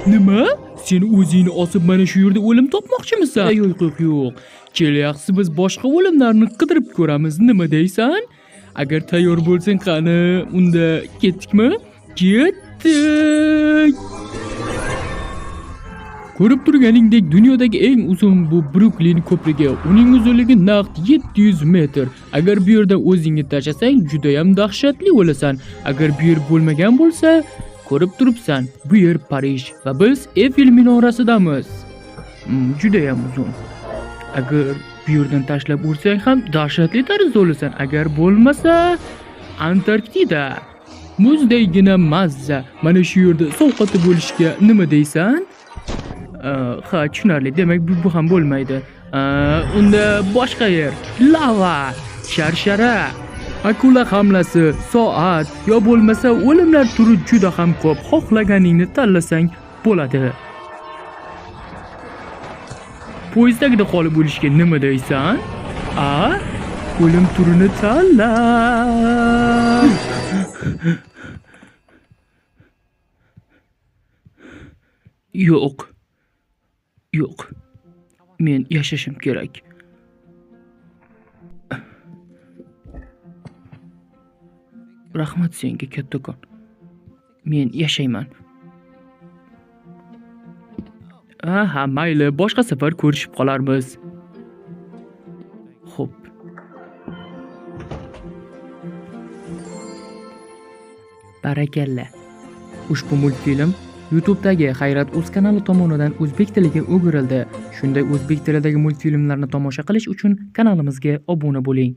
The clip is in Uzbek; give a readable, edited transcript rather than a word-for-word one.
Nima? Sen o'zingni osib mana shu yerda o'lim topmoqchimisan? Yo'q. Kelyapsiz, biz boshqa o'limlarni qidirib ko'ramiz. Nima deysan? Agar tayyor bo'lsang, qani, unda ketdikmi? Ketdik. Ko'rib turganingdek, dunyodagi eng uzun bu Bruklin ko'prigi. Uning uzunligi naqd 700 metr. Agar bu yerdan o'zingni tashlasang, juda ham dahshatli o'lasan. Agar bu yer bo'lmagan bo'lsa, ko'rib turibsan, bu yer Parij va biz Eiffel minorasidamiz. Juda ham uzun. Agar bu yerdan tashlab ursang ham dahshatli tarzda o'lasan. Agar bo'lmasa, Antarktida. Muzdaygina mazza. Mana shu yerda sovqotib bo'lishga nima deysan? Ha, tushunarli. Demak, bu ham bo'lmaydi. Unda boshqa yer. Lava, sharshara, akula hamlasi, soat yo bo'lmasa o'limlar turi juda ham ko'p. Xohlaganingni tanlasang bo'ladi. Poyezddagida qolib o'lishga nima deysan? O'lim turini tanla. Yo'q. Men yashashim kerak. Rahmat senga, kattakon. Men yashayman. Aha, mayli, boshqa safar ko'rishib qolarmiz. Xo'p. Barakalla. Ushbu multfilm YouTube'dagi Hayrat.uz kanali tomonidan o'zbek tiliga o'girildi. Shunday o'zbek tilidagi multfilmlarni tomosha qilish uchun kanalimizga obuna bo'ling.